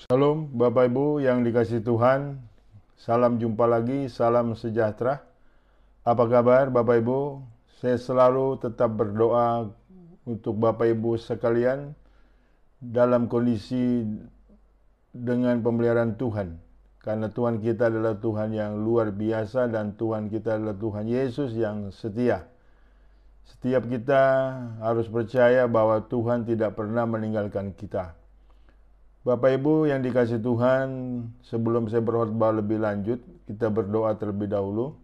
Shalom Bapak Ibu yang dikasihi Tuhan. Salam jumpa lagi, salam sejahtera. Apa kabar Bapak Ibu? Saya selalu tetap berdoa untuk Bapak Ibu sekalian dalam kondisi dengan pemeliharaan Tuhan. Karena Tuhan kita adalah Tuhan yang luar biasa dan Tuhan kita adalah Tuhan Yesus yang setia. Setiap kita harus percaya bahwa Tuhan tidak pernah meninggalkan kita. Bapak Ibu yang dikasihi Tuhan, sebelum saya berkhotbah lebih lanjut, kita berdoa terlebih dahulu.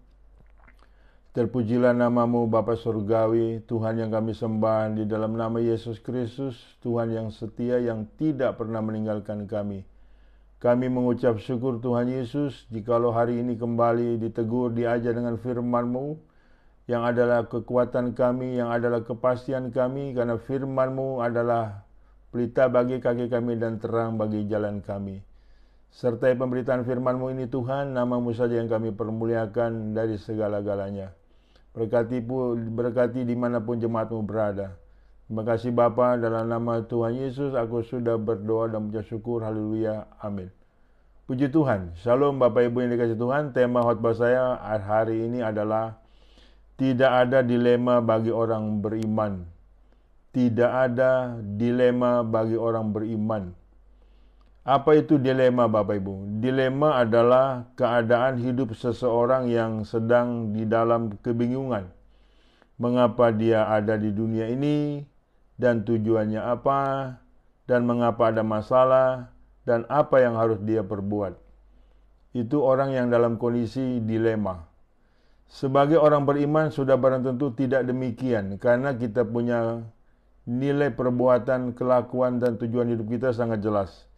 Terpujilah namamu Bapa Surgawi, Tuhan yang kami sembah di dalam nama Yesus Kristus, Tuhan yang setia yang tidak pernah meninggalkan kami. Kami mengucap syukur Tuhan Yesus, jikalau hari ini kembali ditegur, diajar dengan firman-Mu, yang adalah kekuatan kami, yang adalah kepastian kami, karena firman-Mu adalah pelita bagi kaki kami dan terang bagi jalan kami. Sertai pemberitaan firman-Mu ini Tuhan, nama-Mu saja yang kami permuliakan dari segala-galanya. Berkati dimanapun jemaat-Mu berada. Terima kasih Bapa, dalam nama Tuhan Yesus aku sudah berdoa dan mengucap syukur. Haleluya, amin. Puji Tuhan. Shalom Bapak Ibu yang dikasihi Tuhan. Tema khotbah saya hari ini adalah tidak ada dilema bagi orang beriman. Tidak ada dilema bagi orang beriman. Apa itu dilema Bapak Ibu? Dilema adalah keadaan hidup seseorang yang sedang di dalam kebingungan. Mengapa dia ada di dunia ini dan tujuannya apa, dan mengapa ada masalah, dan apa yang harus dia perbuat. Itu orang yang dalam kondisi dilema. Sebagai orang beriman sudah barang tentu tidak demikian, karena kita punya nilai perbuatan, kelakuan, dan tujuan hidup kita sangat jelas.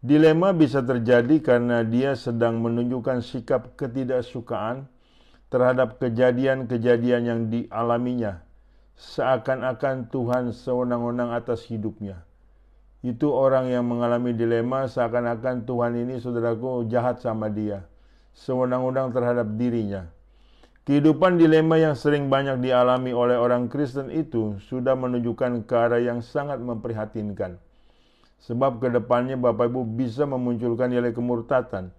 Dilema bisa terjadi karena dia sedang menunjukkan sikap ketidaksukaan terhadap kejadian-kejadian yang dialaminya, seakan-akan Tuhan sewenang-wenang atas hidupnya. Itu orang yang mengalami dilema, seakan-akan Tuhan ini, saudaraku, jahat sama dia, sewenang-wenang terhadap dirinya. Kehidupan dilema yang sering banyak dialami oleh orang Kristen itu sudah menunjukkan ke arah yang sangat memprihatinkan. Sebab kedepannya Bapak Ibu bisa memunculkan nilai kemurtatan.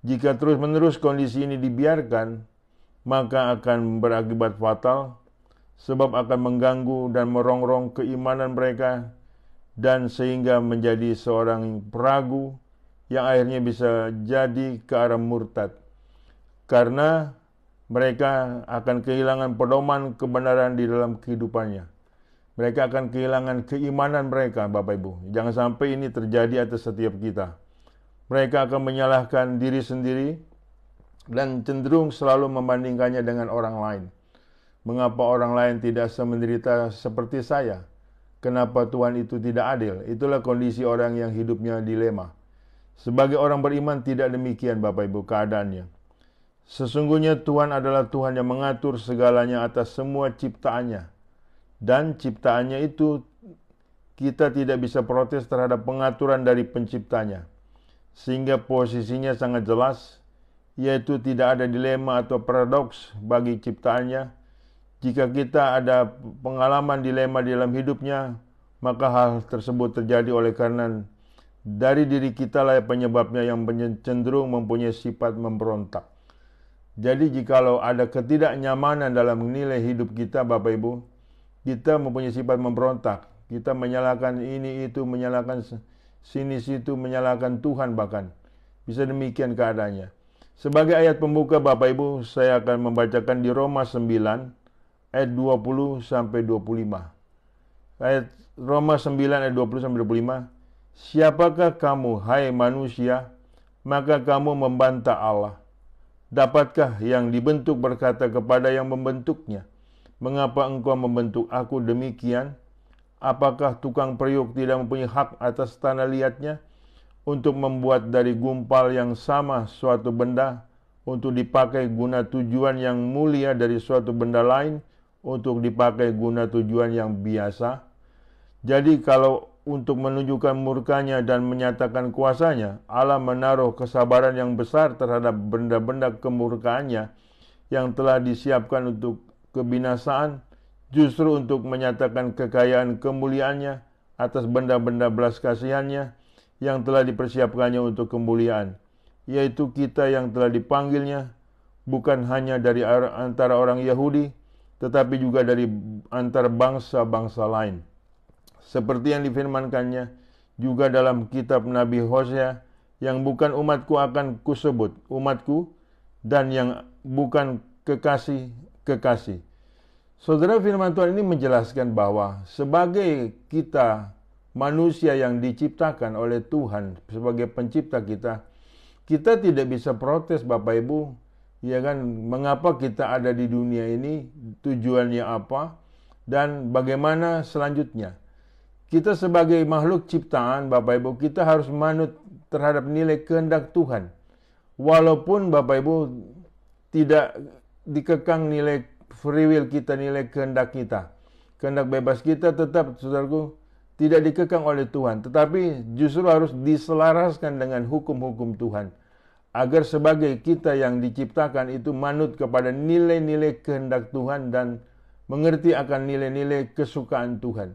Jika terus-menerus kondisi ini dibiarkan, maka akan berakibat fatal, sebab akan mengganggu dan merongrong keimanan mereka, dan sehingga menjadi seorang peragu yang akhirnya bisa jadi ke arah murtad. Karena mereka akan kehilangan pedoman kebenaran di dalam kehidupannya. Mereka akan kehilangan keimanan mereka, Bapak Ibu. Jangan sampai ini terjadi atas setiap kita. Mereka akan menyalahkan diri sendiri dan cenderung selalu membandingkannya dengan orang lain. Mengapa orang lain tidak semenderita seperti saya? Kenapa Tuhan itu tidak adil? Itulah kondisi orang yang hidupnya dilema. Sebagai orang beriman tidak demikian, Bapak Ibu, keadaannya. Sesungguhnya Tuhan adalah Tuhan yang mengatur segalanya atas semua ciptaannya. Dan ciptaannya itu kita tidak bisa protes terhadap pengaturan dari penciptanya. Sehingga posisinya sangat jelas, yaitu tidak ada dilema atau paradoks bagi ciptaannya. Jika kita ada pengalaman dilema di dalam hidupnya, maka hal tersebut terjadi oleh karena dari diri kita lah penyebabnya yang cenderung mempunyai sifat memberontak. Jadi jikalau ada ketidaknyamanan dalam nilai hidup kita, Bapak Ibu, kita mempunyai sifat memberontak. Kita menyalahkan ini, itu, menyalahkan sini, situ, menyalahkan Tuhan bahkan. Bisa demikian keadaannya. Sebagai ayat pembuka, Bapak Ibu, saya akan membacakan di Roma 9, ayat 20 sampai 25. Ayat Roma 9, ayat 20 sampai 25. Siapakah kamu, hai manusia, maka kamu membantah Allah? Dapatkah yang dibentuk berkata kepada yang membentuknya, mengapa engkau membentuk aku demikian? Apakah tukang periuk tidak mempunyai hak atas tanah liatnya untuk membuat dari gumpal yang sama suatu benda untuk dipakai guna tujuan yang mulia dari suatu benda lain untuk dipakai guna tujuan yang biasa? Jadi kalau untuk menunjukkan murkanya dan menyatakan kuasanya, Allah menaruh kesabaran yang besar terhadap benda-benda kemurkaannya yang telah disiapkan untuk kebinasaan, justru untuk menyatakan kekayaan kemuliaannya atas benda-benda belas kasihannya yang telah dipersiapkannya untuk kemuliaan, yaitu kita yang telah dipanggilnya bukan hanya dari antara orang Yahudi, tetapi juga dari antara bangsa-bangsa lain. Seperti yang difirmankannya juga dalam kitab Nabi Hosea, yang bukan umatku akan kusebut umatku, dan yang bukan kekasih, kekasih. Saudara, firman Tuhan ini menjelaskan bahwa sebagai kita manusia yang diciptakan oleh Tuhan sebagai pencipta kita, kita tidak bisa protes Bapak Ibu, ya kan, mengapa kita ada di dunia ini, tujuannya apa, dan bagaimana selanjutnya. Kita sebagai makhluk ciptaan Bapak Ibu, kita harus manut terhadap nilai kehendak Tuhan. Walaupun Bapak Ibu tidak dikekang nilai free will kita, nilai kehendak kita, kehendak bebas kita tetap, saudaraku, tidak dikekang oleh Tuhan, tetapi justru harus diselaraskan dengan hukum-hukum Tuhan, agar sebagai kita yang diciptakan itu manut kepada nilai-nilai kehendak Tuhan dan mengerti akan nilai-nilai kesukaan Tuhan.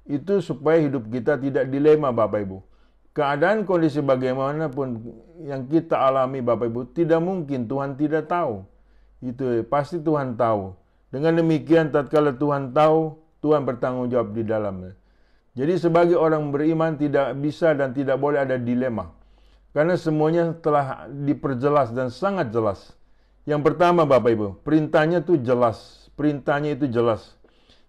Itu supaya hidup kita tidak dilema Bapak Ibu. Keadaan kondisi bagaimanapun yang kita alami Bapak Ibu, tidak mungkin Tuhan tidak tahu. Itu pasti Tuhan tahu. Dengan demikian tatkala Tuhan tahu, Tuhan bertanggung jawab di dalamnya. Jadi sebagai orang beriman tidak bisa dan tidak boleh ada dilema. Karena semuanya telah diperjelas dan sangat jelas. Yang pertama Bapak Ibu, perintahnya itu jelas. Perintahnya itu jelas.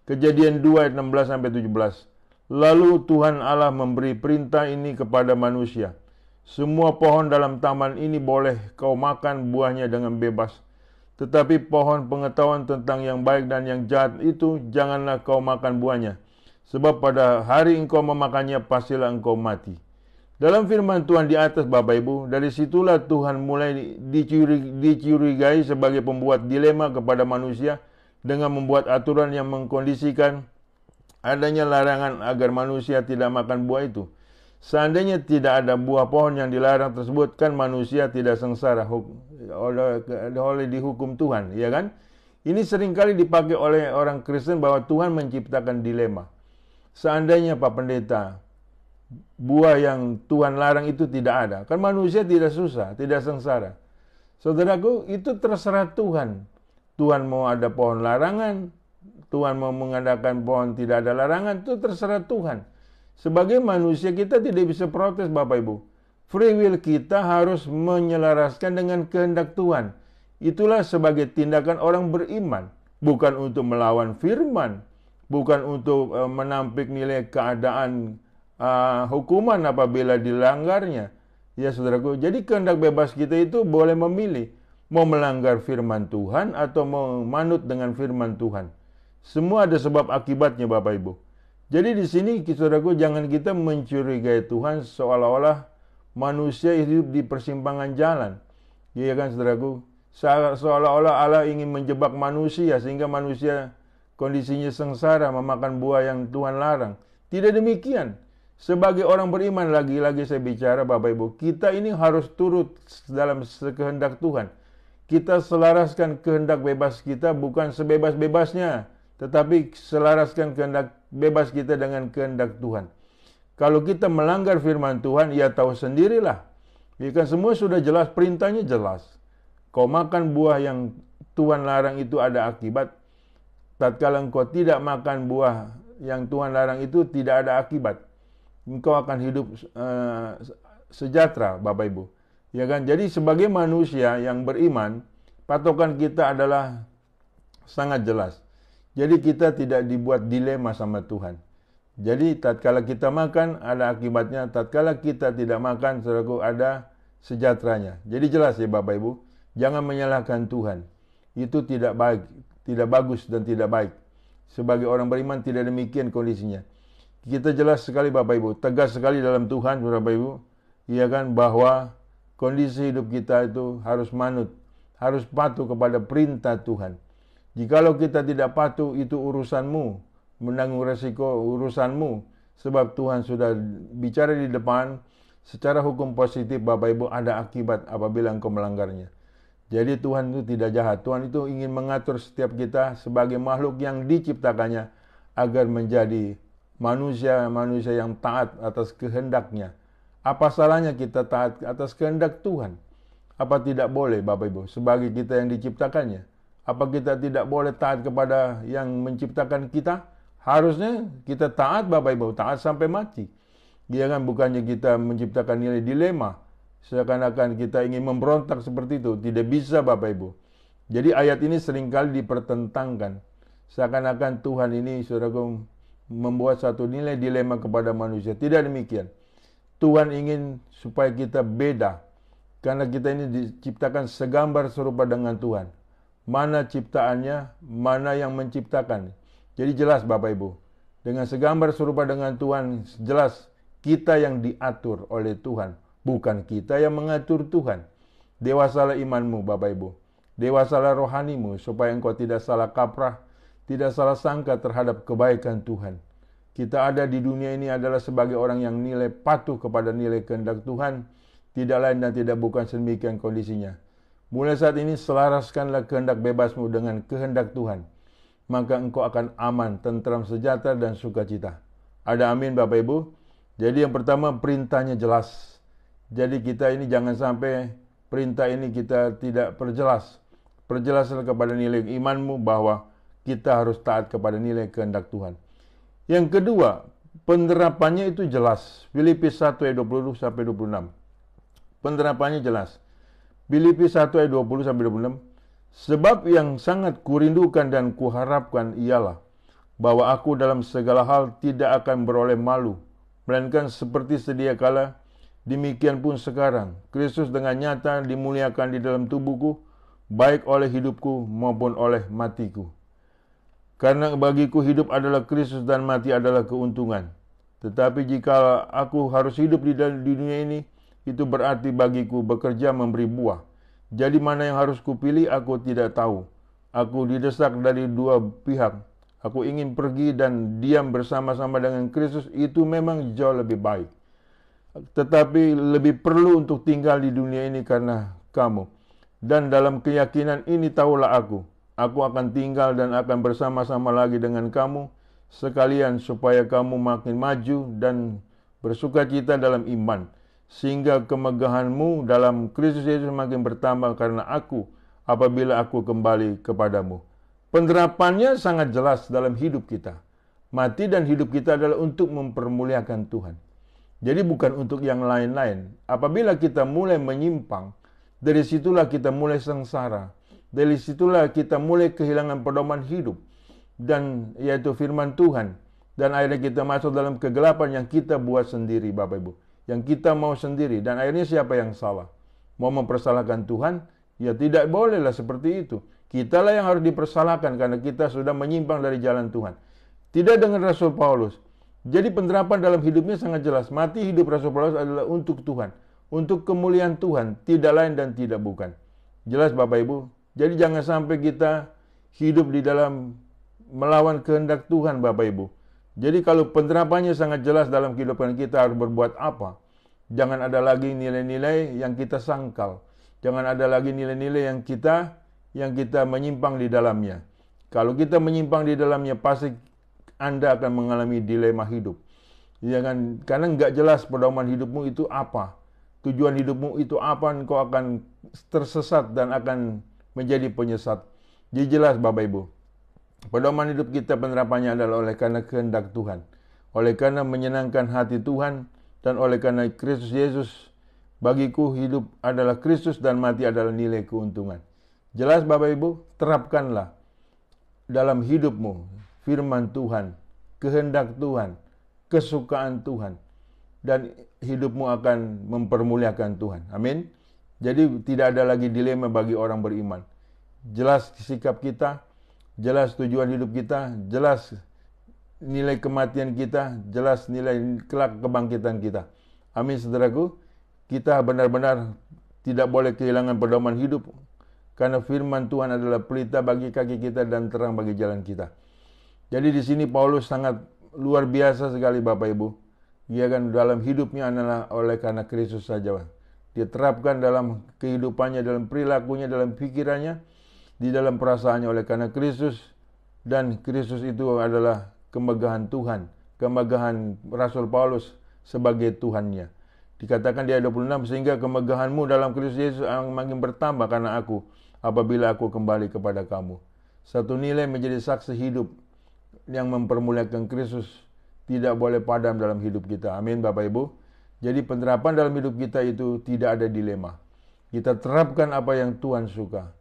Kejadian 2 ayat 16 sampai 17. Lalu Tuhan Allah memberi perintah ini kepada manusia. Semua pohon dalam taman ini boleh kau makan buahnya dengan bebas. Tetapi pohon pengetahuan tentang yang baik dan yang jahat itu janganlah kau makan buahnya. Sebab pada hari engkau memakannya pastilah engkau mati. Dalam firman Tuhan di atas Bapak Ibu, dari situlah Tuhan mulai dicurigai sebagai pembuat dilema kepada manusia dengan membuat aturan yang mengkondisikan adanya larangan agar manusia tidak makan buah itu. Seandainya tidak ada buah pohon yang dilarang tersebut, kan manusia tidak sengsara oleh dihukum Tuhan, ya kan? Ini seringkali dipakai oleh orang Kristen bahwa Tuhan menciptakan dilema. Seandainya Pak Pendeta, buah yang Tuhan larang itu tidak ada, kan manusia tidak susah, tidak sengsara. Saudaraku, itu terserah Tuhan. Tuhan mau ada pohon larangan, Tuhan mau mengadakan pohon tidak ada larangan, itu terserah Tuhan. Sebagai manusia kita tidak bisa protes Bapak Ibu. Free will kita harus menyelaraskan dengan kehendak Tuhan. Itulah sebagai tindakan orang beriman. Bukan untuk melawan firman. Bukan untuk menampik nilai keadaan hukuman apabila dilanggarnya. Ya saudaraku, jadi kehendak bebas kita itu boleh memilih. Mau melanggar firman Tuhan atau mau manut dengan firman Tuhan. Semua ada sebab akibatnya Bapak Ibu. Jadi di sini saudaraku, jangan kita mencurigai Tuhan seolah-olah manusia hidup di persimpangan jalan. Ya kan saudaraku? Seolah-olah Allah ingin menjebak manusia sehingga manusia kondisinya sengsara memakan buah yang Tuhan larang. Tidak demikian. Sebagai orang beriman, lagi-lagi saya bicara Bapak Ibu, kita ini harus turut dalam kehendak Tuhan. Kita selaraskan kehendak bebas kita bukan sebebas-bebasnya, tetapi selaraskan kehendak bebas kita dengan kehendak Tuhan. Kalau kita melanggar firman Tuhan, ya tahu sendirilah. Ya kan, semua sudah jelas, perintahnya jelas. Kau makan buah yang Tuhan larang itu ada akibat. Tatkala engkau tidak makan buah yang Tuhan larang itu tidak ada akibat. Engkau akan hidup sejahtera Bapak Ibu. Ya kan? Jadi sebagai manusia yang beriman, patokan kita adalah sangat jelas. Jadi kita tidak dibuat dilema sama Tuhan. Jadi tatkala kita makan ada akibatnya, tatkala kita tidak makan saudaraku ada sejahteranya. Jadi jelas ya Bapak Ibu, jangan menyalahkan Tuhan. Itu tidak baik, tidak bagus dan tidak baik. Sebagai orang beriman tidak demikian kondisinya. Kita jelas sekali Bapak Ibu, tegas sekali dalam Tuhan Bapak Ibu, ya kan, bahwa kondisi hidup kita itu harus manut, harus patuh kepada perintah Tuhan. Jikalau kita tidak patuh, itu urusanmu, menanggung resiko urusanmu, sebab Tuhan sudah bicara di depan, secara hukum positif Bapak Ibu ada akibat apabila engkau melanggarnya. Jadi Tuhan itu tidak jahat, Tuhan itu ingin mengatur setiap kita sebagai makhluk yang diciptakannya, agar menjadi manusia-manusia yang taat atas kehendaknya, Apa salahnya kita taat atas kehendak Tuhan? Apa tidak boleh, Bapak Ibu, sebagai kita yang diciptakannya? Apa kita tidak boleh taat kepada yang menciptakan kita? Harusnya kita taat, Bapak Ibu, taat sampai mati. Dia kan bukannya kita menciptakan nilai dilema, seakan-akan kita ingin memberontak seperti itu. Tidak bisa, Bapak Ibu. Jadi ayat ini seringkali dipertentangkan. Seakan-akan Tuhan ini, saudaraku, membuat satu nilai dilema kepada manusia. Tidak demikian. Tuhan ingin supaya kita beda. Karena kita ini diciptakan segambar serupa dengan Tuhan. Mana ciptaannya, mana yang menciptakan. Jadi jelas Bapak Ibu. Dengan segambar serupa dengan Tuhan, jelas kita yang diatur oleh Tuhan. Bukan kita yang mengatur Tuhan. Dewasalah imanmu Bapak Ibu. Dewasalah rohanimu supaya engkau tidak salah kaprah, tidak salah sangka terhadap kebaikan Tuhan. Kita ada di dunia ini adalah sebagai orang yang nilai patuh kepada nilai kehendak Tuhan. Tidak lain dan tidak bukan sedemikian kondisinya. Mulai saat ini selaraskanlah kehendak bebasmu dengan kehendak Tuhan. Maka engkau akan aman, tentram, sejahtera, dan sukacita. Ada amin Bapak Ibu? Jadi yang pertama perintahnya jelas. Jadi kita ini jangan sampai perintah ini kita tidak perjelas. Perjelaslah kepada nilai imanmu bahwa kita harus taat kepada nilai kehendak Tuhan. Yang kedua, penerapannya itu jelas. Filipi 1 ayat 20-26. Penerapannya jelas. Filipi 1 ayat 20-26. Sebab yang sangat kurindukan dan kuharapkan ialah bahwa aku dalam segala hal tidak akan beroleh malu, melainkan seperti sedia kala, demikian pun sekarang. Kristus dengan nyata dimuliakan di dalam tubuhku, baik oleh hidupku maupun oleh matiku. Karena bagiku hidup adalah Kristus dan mati adalah keuntungan. Tetapi jika aku harus hidup di dunia ini, itu berarti bagiku bekerja memberi buah. Jadi mana yang harus kupilih aku tidak tahu. Aku didesak dari dua pihak. Aku ingin pergi dan diam bersama-sama dengan Kristus, itu memang jauh lebih baik. Tetapi lebih perlu untuk tinggal di dunia ini karena kamu. Dan dalam keyakinan ini tahulah aku akan tinggal dan akan bersama-sama lagi dengan kamu, sekalian supaya kamu makin maju dan bersukacita dalam iman, sehingga kemegahanmu dalam Kristus Yesus makin bertambah karena aku, apabila aku kembali kepadamu. Penerapannya sangat jelas dalam hidup kita. Mati dan hidup kita adalah untuk mempermuliakan Tuhan. Jadi bukan untuk yang lain-lain. Apabila kita mulai menyimpang, dari situlah kita mulai sengsara. Dari situlah kita mulai kehilangan pedoman hidup. Dan yaitu firman Tuhan. Dan akhirnya kita masuk dalam kegelapan yang kita buat sendiri, Bapak Ibu. Yang kita mau sendiri. Dan akhirnya siapa yang salah? Mau mempersalahkan Tuhan? Ya tidak bolehlah seperti itu. Kitalah yang harus dipersalahkan karena kita sudah menyimpang dari jalan Tuhan. Tidak dengan Rasul Paulus. Jadi penerapan dalam hidupnya sangat jelas. Mati hidup Rasul Paulus adalah untuk Tuhan. Untuk kemuliaan Tuhan. Tidak lain dan tidak bukan. Jelas Bapak Ibu? Jadi jangan sampai kita hidup di dalam melawan kehendak Tuhan Bapak Ibu. Jadi kalau penerapannya sangat jelas dalam kehidupan kita harus berbuat apa. Jangan ada lagi nilai-nilai yang kita sangkal. Jangan ada lagi nilai-nilai yang kita menyimpang di dalamnya. Kalau kita menyimpang di dalamnya pasti Anda akan mengalami dilema hidup. Jangan, karena nggak jelas pedoman hidupmu itu apa. Tujuan hidupmu itu apa, engkau akan tersesat dan akan menjadi penyesat. Jadi jelas Bapak Ibu. Pedoman hidup kita penerapannya adalah oleh karena kehendak Tuhan. Oleh karena menyenangkan hati Tuhan. Dan oleh karena Kristus Yesus. Bagiku hidup adalah Kristus dan mati adalah nilai keuntungan. Jelas Bapak Ibu, terapkanlah dalam hidupmu firman Tuhan, kehendak Tuhan, kesukaan Tuhan. Dan hidupmu akan mempermuliakan Tuhan. Amin. Jadi tidak ada lagi dilema bagi orang beriman. Jelas sikap kita, jelas tujuan hidup kita, jelas nilai kematian kita, jelas nilai kelak kebangkitan kita. Amin saudaraku. Kita benar-benar tidak boleh kehilangan pedoman hidup. Karena firman Tuhan adalah pelita bagi kaki kita dan terang bagi jalan kita. Jadi di sini Paulus sangat luar biasa sekali Bapak Ibu. Dia kan dalam hidupnya adalah oleh karena Kristus saja. Dia terapkan dalam kehidupannya, dalam perilakunya, dalam pikirannya, di dalam perasaannya oleh karena Kristus. Dan Kristus itu adalah kemegahan Tuhan, kemegahan Rasul Paulus sebagai Tuhannya. Dikatakan di ayat 26, sehingga kemegahanmu dalam Kristus Yesus makin bertambah karena aku, apabila aku kembali kepada kamu. Satu nilai menjadi saksi hidup yang mempermuliakan Kristus tidak boleh padam dalam hidup kita. Amin Bapak Ibu. Jadi penerapan dalam hidup kita itu tidak ada dilema. Kita terapkan apa yang Tuhan suka.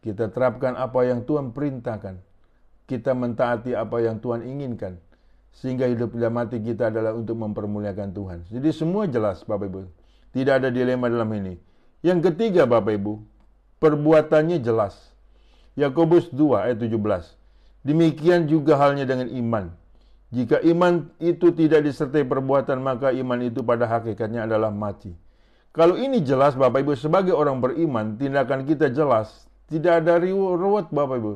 Kita terapkan apa yang Tuhan perintahkan. Kita mentaati apa yang Tuhan inginkan. Sehingga hidup dan mati kita adalah untuk mempermuliakan Tuhan. Jadi semua jelas Bapak Ibu. Tidak ada dilema dalam ini. Yang ketiga Bapak Ibu, perbuatannya jelas. Yakobus 2 ayat 17. Demikian juga halnya dengan iman. Jika iman itu tidak disertai perbuatan, maka iman itu pada hakikatnya adalah mati. Kalau ini jelas Bapak Ibu, sebagai orang beriman, tindakan kita jelas. Tidak ada ruwet Bapak Ibu.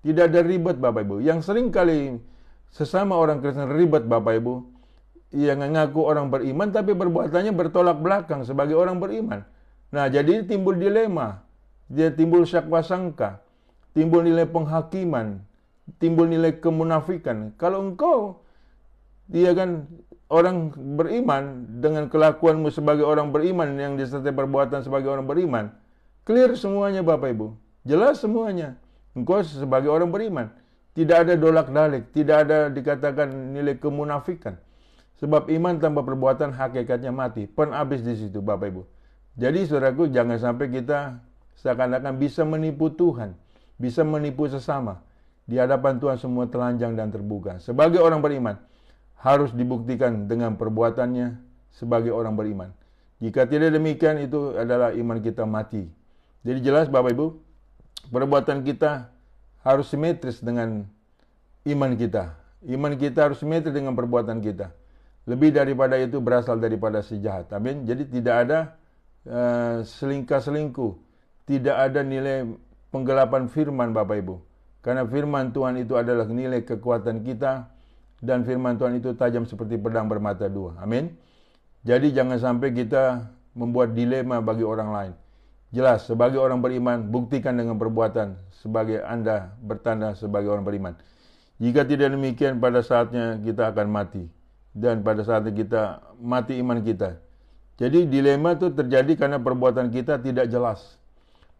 Tidak ada ribet Bapak Ibu. Yang sering kali sesama orang Kristen ribet Bapak Ibu, yang mengaku orang beriman tapi perbuatannya bertolak belakang sebagai orang beriman. Nah, jadi timbul dilema, dia timbul sangka, timbul nilai penghakiman, timbul nilai kemunafikan. Kalau engkau dia kan orang beriman dengan kelakuanmu sebagai orang beriman yang disertai perbuatan sebagai orang beriman, clear semuanya Bapak Ibu, jelas semuanya. Engkau sebagai orang beriman. Tidak ada dolak-dalik, tidak ada dikatakan nilai kemunafikan. Sebab iman tanpa perbuatan hakikatnya mati. Pun habis di situ Bapak Ibu. Jadi saudaraku, jangan sampai kita seakan-akan bisa menipu Tuhan, bisa menipu sesama. Di hadapan Tuhan semua telanjang dan terbuka. Sebagai orang beriman, harus dibuktikan dengan perbuatannya sebagai orang beriman. Jika tidak demikian, itu adalah iman kita mati. Jadi jelas Bapak Ibu, perbuatan kita harus simetris dengan iman kita. Iman kita harus simetris dengan perbuatan kita. Lebih daripada itu berasal daripada si jahat. Amin. Jadi tidak ada selingkah-selingkuh. Tidak ada nilai penggelapan firman Bapak Ibu. Karena firman Tuhan itu adalah nilai kekuatan kita. Dan firman Tuhan itu tajam seperti pedang bermata dua. Amin. Jadi jangan sampai kita membuat dilema bagi orang lain. Jelas, sebagai orang beriman, buktikan dengan perbuatan sebagai Anda bertanda sebagai orang beriman. Jika tidak demikian, pada saatnya kita akan mati. Dan pada saatnya kita mati iman kita. Jadi dilema itu terjadi karena perbuatan kita tidak jelas.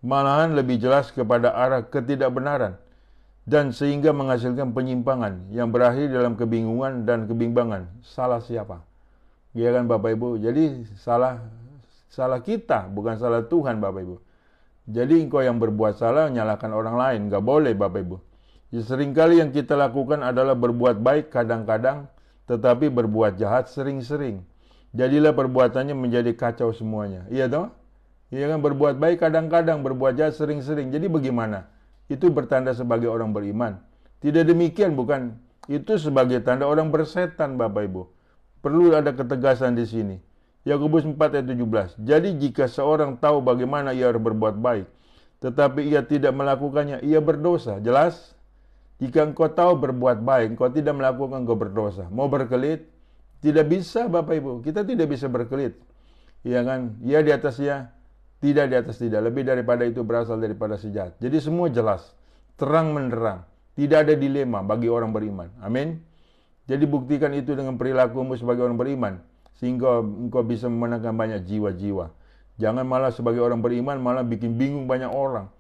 Malahan lebih jelas kepada arah ketidakbenaran. Dan sehingga menghasilkan penyimpangan yang berakhir dalam kebingungan dan kebimbangan. Salah siapa? Ya kan Bapak Ibu? Jadi salah kita, bukan salah Tuhan Bapak Ibu. Jadi engkau yang berbuat salah, nyalahkan orang lain. Gak boleh Bapak Ibu. Ya, seringkali yang kita lakukan adalah berbuat baik kadang-kadang, tetapi berbuat jahat sering-sering. Jadilah perbuatannya menjadi kacau semuanya. Iya toh? Iya kan, berbuat baik kadang-kadang, berbuat jahat sering-sering. Jadi bagaimana? Itu bertanda sebagai orang beriman. Tidak demikian, bukan. Itu sebagai tanda orang bersetan Bapak Ibu. Perlu ada ketegasan di sini. Yakobus 4 ayat 17. Jadi jika seorang tahu bagaimana ia harus berbuat baik, tetapi ia tidak melakukannya, ia berdosa. Jelas? Jika engkau tahu berbuat baik, engkau tidak melakukan, engkau berdosa. Mau berkelit? Tidak bisa Bapak Ibu. Kita tidak bisa berkelit. Iya kan? Ia di atas ya, tidak di atas tidak. Lebih daripada itu berasal daripada si jahat. Jadi semua jelas. Terang menderang. Tidak ada dilema bagi orang beriman. Amin. Jadi buktikan itu dengan perilakumu sebagai orang beriman. Sehingga engkau bisa memenangkan banyak jiwa-jiwa. Jangan malah sebagai orang beriman malah bikin bingung banyak orang.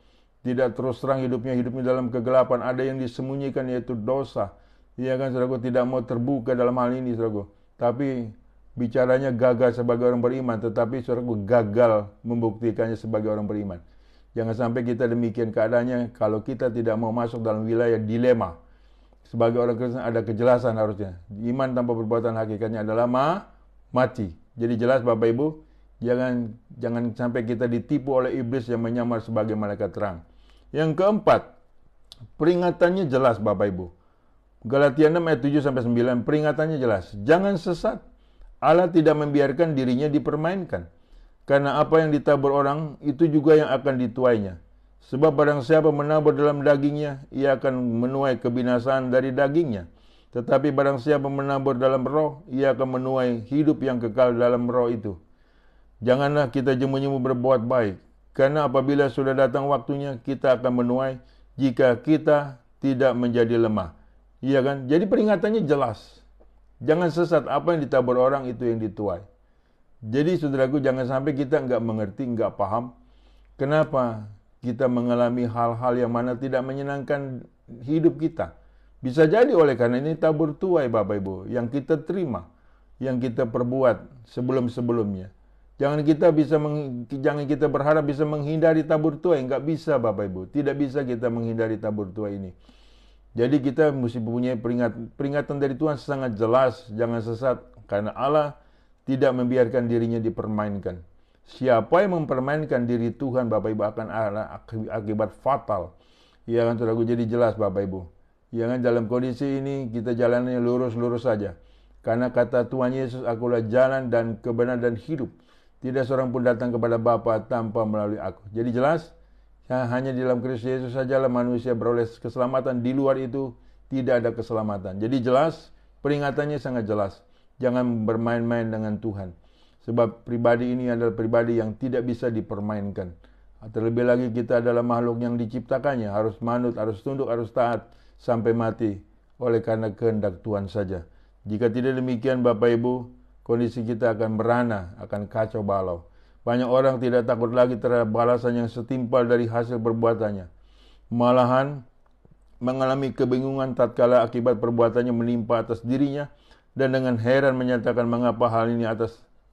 Tidak terus terang hidupnya dalam kegelapan. Ada yang disembunyikan yaitu dosa. Ia kan saudaraku tidak mau terbuka dalam hal ini saudaraku. Tapi bicaranya gagal sebagai orang beriman. Tetapi saudaraku gagal membuktikannya sebagai orang beriman. Jangan sampai kita demikian keadaannya kalau kita tidak mau masuk dalam wilayah dilema. Sebagai orang Kristen ada kejelasan harusnya. Iman tanpa perbuatan hakikatnya adalah mati. Jadi jelas Bapak Ibu, jangan sampai kita ditipu oleh iblis yang menyamar sebagai malaikat terang. Yang keempat, peringatannya jelas Bapak Ibu. Galatia 6 ayat 7 sampai 9, peringatannya jelas. Jangan sesat. Allah tidak membiarkan dirinya dipermainkan. Karena apa yang ditabur orang itu juga yang akan dituainya. Sebab barang siapa menabur dalam dagingnya, ia akan menuai kebinasaan dari dagingnya. Tetapi barang siapa menabur dalam roh, ia akan menuai hidup yang kekal dalam roh itu. Janganlah kita jemu-jemu berbuat baik. Karena apabila sudah datang waktunya, kita akan menuai jika kita tidak menjadi lemah. Iya kan? Jadi peringatannya jelas. Jangan sesat, apa yang ditabur orang itu yang dituai. Jadi saudaraku, jangan sampai kita nggak mengerti, nggak paham kenapa kita mengalami hal-hal yang mana tidak menyenangkan hidup kita. Bisa jadi oleh karena ini tabur tuai Bapak Ibu yang kita terima, yang kita perbuat sebelum-sebelumnya. Jangan kita berharap bisa menghindari tabur tuai, nggak bisa Bapak Ibu. Tidak bisa kita menghindari tabur tuai ini. Jadi kita mesti punya peringatan dari Tuhan sangat jelas, jangan sesat karena Allah tidak membiarkan dirinya dipermainkan. Siapa yang mempermainkan diri Tuhan, Bapak Ibu, akan ada akibat fatal. Ya kan, saudaraku, jadi jelas Bapak Ibu. Ya kan, dalam kondisi ini kita jalannya lurus-lurus saja. Karena kata Tuhan Yesus, akulah jalan dan kebenaran dan hidup. Tidak seorang pun datang kepada Bapa tanpa melalui aku. Jadi jelas, hanya di dalam Kristus Yesus sajalah manusia beroleh keselamatan. Di luar itu tidak ada keselamatan. Jadi jelas, peringatannya sangat jelas. Jangan bermain-main dengan Tuhan. Sebab pribadi ini adalah pribadi yang tidak bisa dipermainkan. Terlebih lagi kita adalah makhluk yang diciptakannya. Harus manut, harus tunduk, harus taat sampai mati. Oleh karena kehendak Tuhan saja. Jika tidak demikian Bapak Ibu, kondisi kita akan merana, akan kacau balau. Banyak orang tidak takut lagi terhadap balasan yang setimpal dari hasil perbuatannya. Malahan mengalami kebingungan tatkala akibat perbuatannya menimpa atas dirinya dan dengan heran menyatakan mengapa hal ini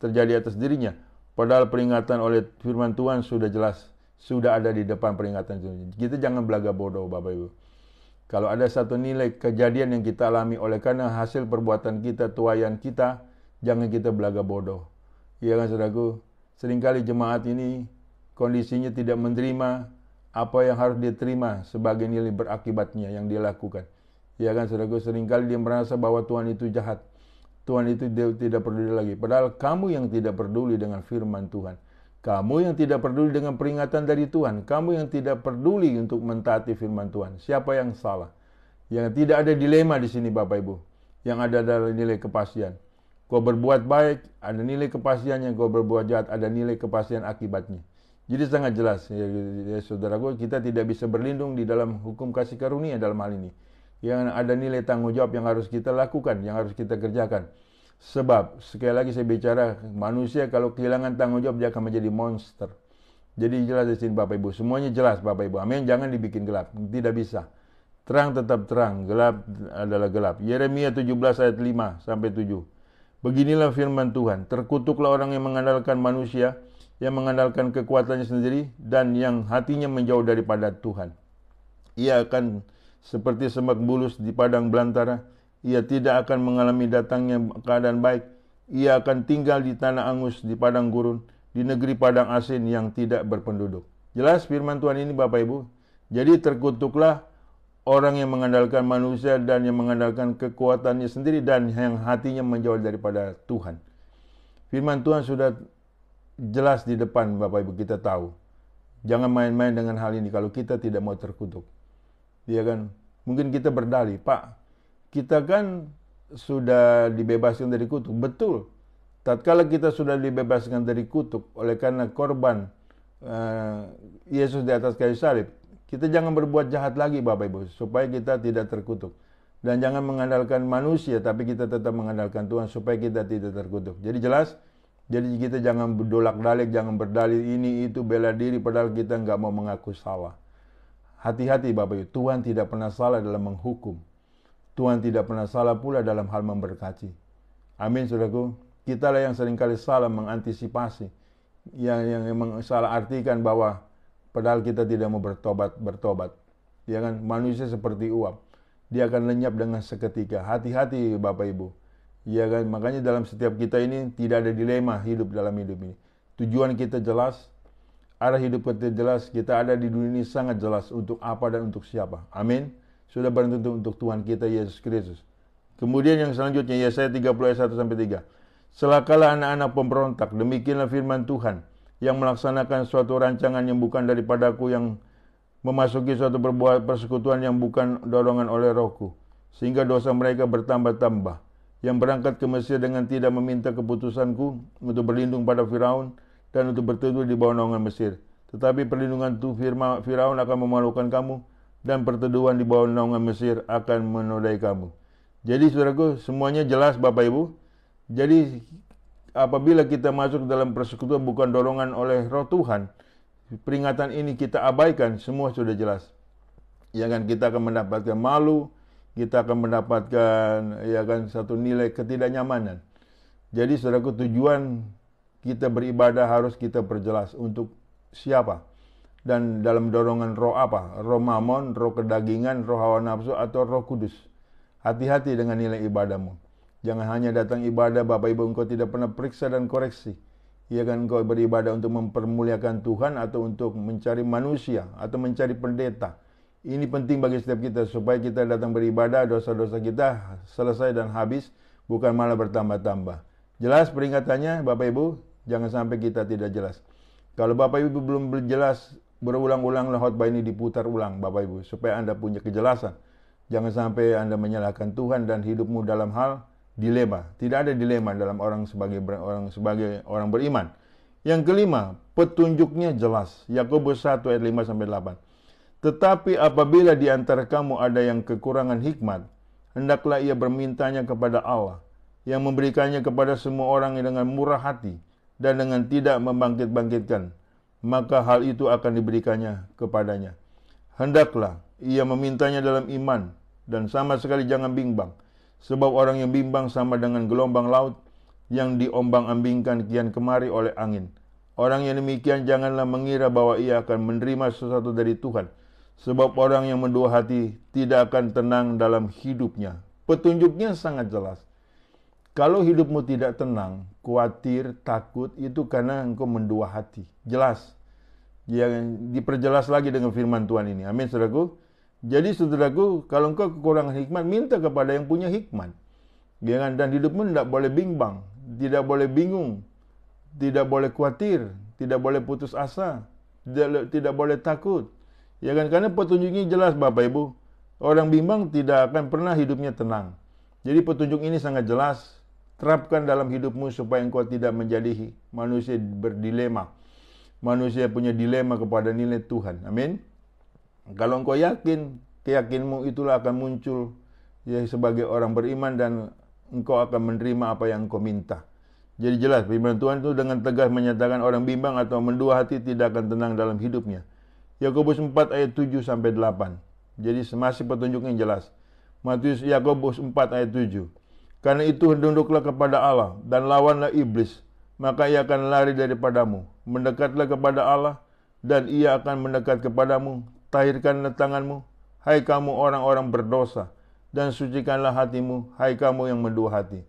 terjadi atas dirinya. Padahal peringatan oleh firman Tuhan sudah jelas, sudah ada di depan peringatan itu. Kita jangan belaga bodoh Bapak Ibu. Kalau ada satu nilai kejadian yang kita alami oleh karena hasil perbuatan kita, tuaian kita, jangan kita belaga bodoh. Iya kan saudaraku? Seringkali jemaat ini kondisinya tidak menerima apa yang harus diterima sebagai nilai berakibatnya yang dia lakukan. Iya kan saudaraku? Seringkali dia merasa bahwa Tuhan itu jahat. Tuhan itu tidak peduli lagi. Padahal kamu yang tidak peduli dengan firman Tuhan. Kamu yang tidak peduli dengan peringatan dari Tuhan. Kamu yang tidak peduli untuk mentaati firman Tuhan. Siapa yang salah? Yang tidak ada dilema di sini Bapak Ibu. Yang ada adalah nilai kepastian. Kau berbuat baik, ada nilai kepastiannya. Kau berbuat jahat, ada nilai kepastian akibatnya. Jadi sangat jelas. Ya, saudaraku, kita tidak bisa berlindung di dalam hukum kasih karunia dalam hal ini. Yang ada nilai tanggung jawab yang harus kita lakukan, yang harus kita kerjakan. Sebab, sekali lagi saya bicara, manusia kalau kehilangan tanggung jawab, dia akan menjadi monster. Jadi jelas di sini Bapak Ibu, semuanya jelas Bapak Ibu. Amin, jangan dibikin gelap, tidak bisa. Terang tetap terang, gelap adalah gelap. Yeremia 17 ayat 5 sampai 7. Beginilah firman Tuhan, terkutuklah orang yang mengandalkan manusia, yang mengandalkan kekuatannya sendiri, dan yang hatinya menjauh daripada Tuhan. Ia akan seperti semak bulus di padang belantara. Ia tidak akan mengalami datangnya keadaan baik. Ia akan tinggal di tanah angus, di padang gurun, di negeri padang asin yang tidak berpenduduk. Jelas firman Tuhan ini Bapak Ibu. Jadi terkutuklah orang yang mengandalkan manusia dan yang mengandalkan kekuatannya sendiri dan yang hatinya menjauh daripada Tuhan. Firman Tuhan sudah jelas di depan Bapak Ibu, kita tahu. Jangan main-main dengan hal ini kalau kita tidak mau terkutuk. Ya kan? Mungkin kita berdalih, Pak, kita kan sudah dibebaskan dari kutuk. Betul. Tatkala kita sudah dibebaskan dari kutuk oleh karena korban Yesus di atas kayu salib, kita jangan berbuat jahat lagi Bapak Ibu, supaya kita tidak terkutuk. Dan jangan mengandalkan manusia, tapi kita tetap mengandalkan Tuhan supaya kita tidak terkutuk. Jadi jelas, jadi kita jangan berdolak-dalik, jangan berdalih ini itu bela diri padahal kita nggak mau mengaku salah. Hati-hati Bapak Ibu, Tuhan tidak pernah salah dalam menghukum. Tuhan tidak pernah salah pula dalam hal memberkati. Amin saudaraku. Kitalah yang seringkali salah mengantisipasi. Yang salah artikan bahwa padahal kita tidak mau bertobat. Ya kan? Manusia seperti uap. Dia akan lenyap dengan seketika. Hati-hati Bapak Ibu. Ya kan? Makanya dalam setiap kita ini tidak ada dilema hidup dalam hidup ini. Tujuan kita jelas. Arah hidup kita jelas, kita ada di dunia ini sangat jelas untuk apa dan untuk siapa. Amin. Sudah barang tentu untuk Tuhan kita Yesus Kristus. Kemudian yang selanjutnya Yesaya 30 ayat 1 sampai 3. Celakalah anak-anak pemberontak, demikianlah firman Tuhan yang melaksanakan suatu rancangan yang bukan daripadaku, yang memasuki suatu persekutuan yang bukan dorongan oleh Rohku, sehingga dosa mereka bertambah-tambah. Yang berangkat ke Mesir dengan tidak meminta keputusanku untuk berlindung pada Firaun dan untuk berteduh di bawah naungan Mesir. Tetapi perlindungan itu Firaun akan memalukan kamu, dan perteduhan di bawah naungan Mesir akan menodai kamu. Jadi saudaraku, semuanya jelas Bapak Ibu. Jadi apabila kita masuk dalam persekutuan bukan dorongan oleh Roh Tuhan, peringatan ini kita abaikan, semua sudah jelas. Ya kan, kita akan mendapatkan malu, kita akan mendapatkan ya kan satu nilai ketidaknyamanan. Jadi saudaraku, tujuan kita beribadah harus kita perjelas untuk siapa dan dalam dorongan roh apa, roh mamon, roh kedagingan, roh hawa nafsu, atau Roh Kudus. Hati-hati dengan nilai ibadahmu. Jangan hanya datang ibadah Bapak Ibu engkau tidak pernah periksa dan koreksi. Ya kan, engkau beribadah untuk mempermuliakan Tuhan atau untuk mencari manusia atau mencari pendeta. Ini penting bagi setiap kita supaya kita datang beribadah, dosa-dosa kita selesai dan habis, bukan malah bertambah-tambah. Jelas peringatannya Bapak Ibu, jangan sampai kita tidak jelas. Kalau Bapak Ibu belum jelas, berulang-ulanglah khotbah ini diputar ulang Bapak Ibu, supaya Anda punya kejelasan. Jangan sampai Anda menyalahkan Tuhan dan hidupmu dalam hal dilema. Tidak ada dilema dalam orang sebagai orang beriman. Yang kelima, petunjuknya jelas. Yakobus 1 ayat 5-8. Tetapi apabila di antara kamu ada yang kekurangan hikmat, hendaklah ia bermintanya kepada Allah, yang memberikannya kepada semua orang dengan murah hati dan dengan tidak membangkit-bangkitkan, maka hal itu akan diberikannya kepadanya. Hendaklah ia memintanya dalam iman dan sama sekali jangan bimbang, sebab orang yang bimbang sama dengan gelombang laut yang diombang-ambingkan kian kemari oleh angin. Orang yang demikian janganlah mengira bahwa ia akan menerima sesuatu dari Tuhan, sebab orang yang mendua hati tidak akan tenang dalam hidupnya. Petunjuknya sangat jelas. Kalau hidupmu tidak tenang, khawatir, takut, itu karena engkau mendua hati. Jelas. Yang diperjelas lagi dengan firman Tuhan ini. Amin, saudaraku. Jadi, saudaraku, kalau engkau kekurangan hikmat, minta kepada yang punya hikmat. Dan hidupmu tidak boleh bimbang, tidak boleh bingung, tidak boleh khawatir, tidak boleh putus asa, tidak boleh takut. Ya kan, karena petunjuknya jelas Bapak Ibu. Orang bimbang tidak akan pernah hidupnya tenang. Jadi petunjuk ini sangat jelas. Terapkan dalam hidupmu supaya engkau tidak menjadi manusia berdilema. Manusia punya dilema kepada nilai Tuhan. Amin. Kalau engkau yakin, keyakinanmu itulah akan muncul ya sebagai orang beriman dan engkau akan menerima apa yang engkau minta. Jadi jelas firman Tuhan itu dengan tegas menyatakan orang bimbang atau mendua hati tidak akan tenang dalam hidupnya. Yakobus 4 ayat 7-8. Jadi masih petunjuknya jelas. Yakobus 4 ayat 7. Karena itu tunduklah kepada Allah dan lawanlah iblis, maka ia akan lari daripadamu. Mendekatlah kepada Allah dan ia akan mendekat kepadamu. Tahirkanlah tanganmu, hai kamu orang-orang berdosa, dan sucikanlah hatimu, hai kamu yang mendua hati.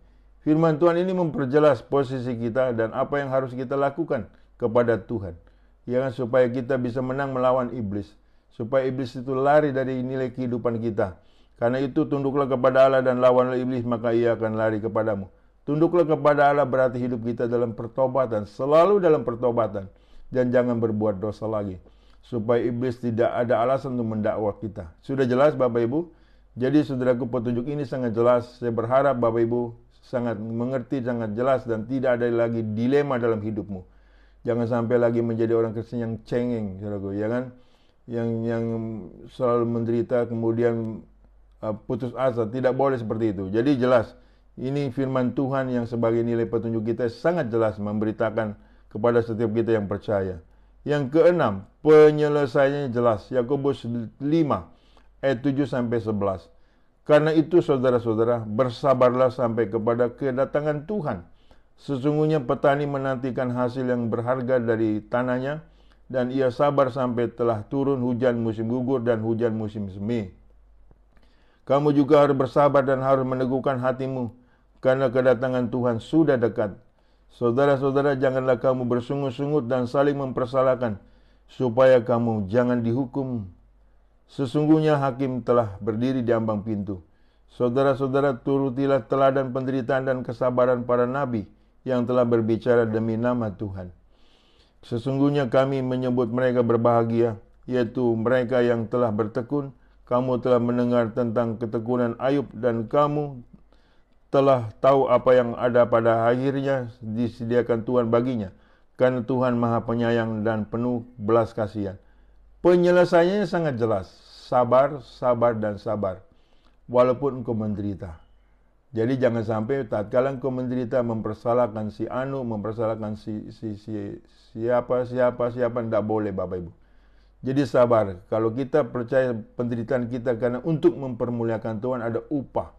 Firman Tuhan ini memperjelas posisi kita dan apa yang harus kita lakukan kepada Tuhan. Ya kan, supaya kita bisa menang melawan iblis. Supaya iblis itu lari dari nilai kehidupan kita. Karena itu tunduklah kepada Allah dan lawanlah iblis, maka ia akan lari kepadamu. Tunduklah kepada Allah berarti hidup kita dalam pertobatan, selalu dalam pertobatan. Dan jangan berbuat dosa lagi. Supaya iblis tidak ada alasan untuk mendakwa kita. Sudah jelas Bapak Ibu? Jadi saudaraku, petunjuk ini sangat jelas. Saya berharap Bapak Ibu sangat mengerti, sangat jelas, dan tidak ada lagi dilema dalam hidupmu. Jangan sampai lagi menjadi orang Kristen yang cengeng, saudaraku, ya kan? Yang selalu menderita kemudian putus asa. Tidak boleh seperti itu. Jadi jelas, ini firman Tuhan yang sebagai nilai petunjuk kita sangat jelas memberitakan kepada setiap kita yang percaya. Yang keenam, penyelesaiannya jelas. Yakobus 5 ayat 7-11. Karena itu saudara-saudara, bersabarlah sampai kepada kedatangan Tuhan. Sesungguhnya petani menantikan hasil yang berharga dari tanahnya, dan ia sabar sampai telah turun hujan musim gugur dan hujan musim semi. Kamu juga harus bersabar dan harus meneguhkan hatimu, karena kedatangan Tuhan sudah dekat. Saudara-saudara, janganlah kamu bersungut-sungut dan saling mempersalahkan, supaya kamu jangan dihukum. Sesungguhnya hakim telah berdiri di ambang pintu. Saudara-saudara, turutilah teladan penderitaan dan kesabaran para nabi yang telah berbicara demi nama Tuhan. Sesungguhnya kami menyebut mereka berbahagia, yaitu mereka yang telah bertekun. Kamu telah mendengar tentang ketekunan Ayub dan kamu telah tahu apa yang ada pada akhirnya disediakan Tuhan baginya. Karena Tuhan Maha Penyayang dan penuh belas kasihan. Penyelesaiannya sangat jelas. Sabar, sabar, dan sabar. Walaupun engkau menderita. Jadi jangan sampai tatkala engkau menderita mempersalahkan si anu, mempersalahkan siapa, tidak boleh Bapak Ibu. Jadi sabar. Kalau kita percaya penderitaan kita karena untuk mempermuliakan Tuhan, ada upah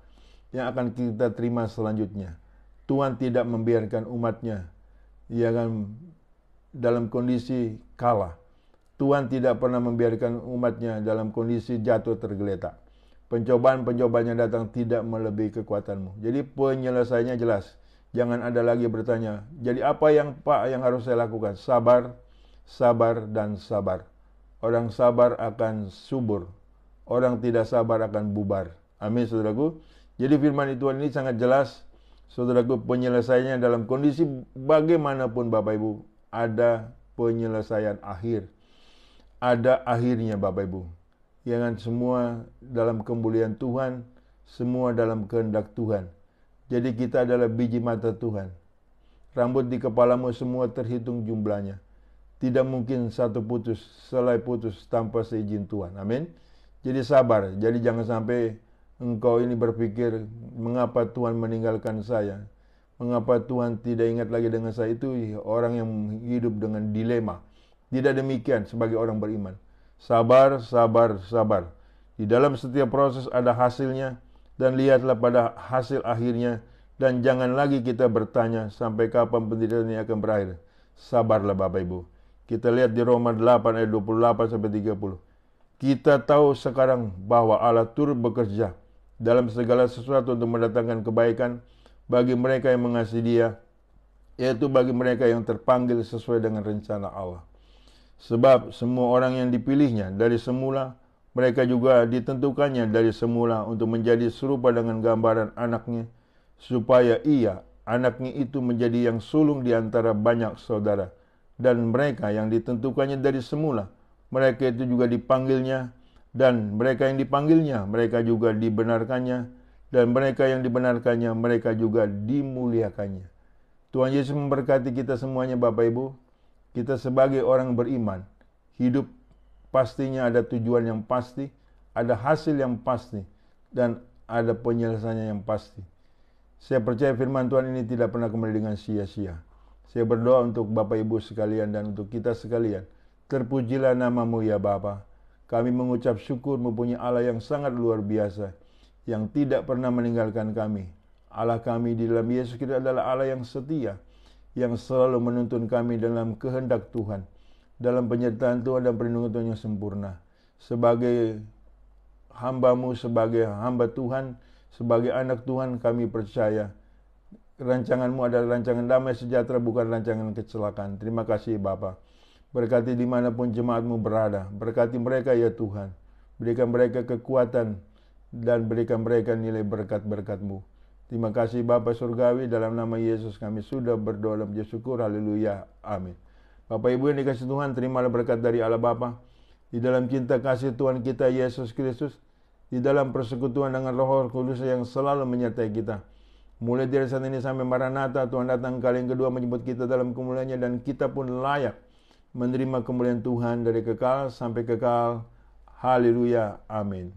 yang akan kita terima selanjutnya. Tuhan tidak membiarkan umatnya dalam kondisi kalah. Tuhan tidak pernah membiarkan umatnya dalam kondisi jatuh tergeletak. Pencobaan-pencobaan yang datang tidak melebihi kekuatanmu. Jadi penyelesaiannya jelas. Jangan ada lagi bertanya, jadi apa yang harus saya lakukan? Sabar, sabar, dan sabar. Orang sabar akan subur. Orang tidak sabar akan bubar. Amin, saudaraku. Jadi firman Tuhan ini sangat jelas. Saudaraku, penyelesaiannya dalam kondisi bagaimanapun Bapak Ibu, ada penyelesaian akhir. Ada akhirnya Bapak Ibu. Jangan semua dalam kemuliaan Tuhan, semua dalam kehendak Tuhan. Jadi kita adalah biji mata Tuhan. Rambut di kepalamu semua terhitung jumlahnya. Tidak mungkin satu selai putus tanpa seizin Tuhan. Amin. Jadi sabar. Jadi jangan sampai engkau ini berpikir, mengapa Tuhan meninggalkan saya? Mengapa Tuhan tidak ingat lagi dengan saya? Itu orang yang hidup dengan dilema. Tidak demikian sebagai orang beriman. Sabar, sabar, sabar. Di dalam setiap proses ada hasilnya, dan lihatlah pada hasil akhirnya, dan jangan lagi kita bertanya sampai kapan penderitaan ini akan berakhir. Sabarlah Bapak Ibu. Kita lihat di Roma 8 ayat 28 sampai 30. Kita tahu sekarang bahwa Allah turut bekerja dalam segala sesuatu untuk mendatangkan kebaikan bagi mereka yang mengasihi Dia, yaitu bagi mereka yang terpanggil sesuai dengan rencana Allah. Sebab semua orang yang dipilihnya dari semula, mereka juga ditentukannya dari semula untuk menjadi serupa dengan gambaran anaknya, supaya anaknya itu menjadi yang sulung di antara banyak saudara. Dan mereka yang ditentukannya dari semula, mereka itu juga dipanggilnya, dan mereka yang dipanggilnya, mereka juga dibenarkannya, dan mereka yang dibenarkannya, mereka juga dimuliakannya. Tuhan Yesus memberkati kita semuanya Bapak Ibu. Kita sebagai orang beriman, hidup pastinya ada tujuan yang pasti, ada hasil yang pasti, dan ada penyelesaiannya yang pasti. Saya percaya firman Tuhan ini tidak pernah kembali dengan sia-sia. Saya berdoa untuk Bapak Ibu sekalian dan untuk kita sekalian. Terpujilah nama-Mu ya Bapa. Kami mengucap syukur mempunyai Allah yang sangat luar biasa, yang tidak pernah meninggalkan kami. Allah kami di dalam Yesus Kristus adalah Allah yang setia, yang selalu menuntun kami dalam kehendak Tuhan, dalam penyertaan Tuhan dan perlindungan Tuhan yang sempurna. Sebagai hamba-Mu, sebagai hamba Tuhan, sebagai anak Tuhan, kami percaya rancangan-Mu adalah rancangan damai sejahtera, bukan rancangan kecelakaan. Terima kasih Bapa. Berkati dimanapun jemaat-Mu berada. Berkati mereka ya Tuhan. Berikan mereka kekuatan dan berikan mereka nilai berkat-berkat-Mu. Terima kasih Bapa Surgawi, dalam nama Yesus kami sudah berdoa dan bersyukur. Haleluya. Amin. Bapak Ibu yang dikasihi Tuhan, terimalah berkat dari Allah Bapa. Di dalam cinta kasih Tuhan kita Yesus Kristus, di dalam persekutuan dengan Roh Kudus yang selalu menyertai kita. Mulai dari saat ini sampai Maranatha, Tuhan datang kali yang kedua menjemput kita dalam kemuliaan-Nya, dan kita pun layak menerima kemuliaan Tuhan dari kekal sampai kekal. Haleluya. Amin.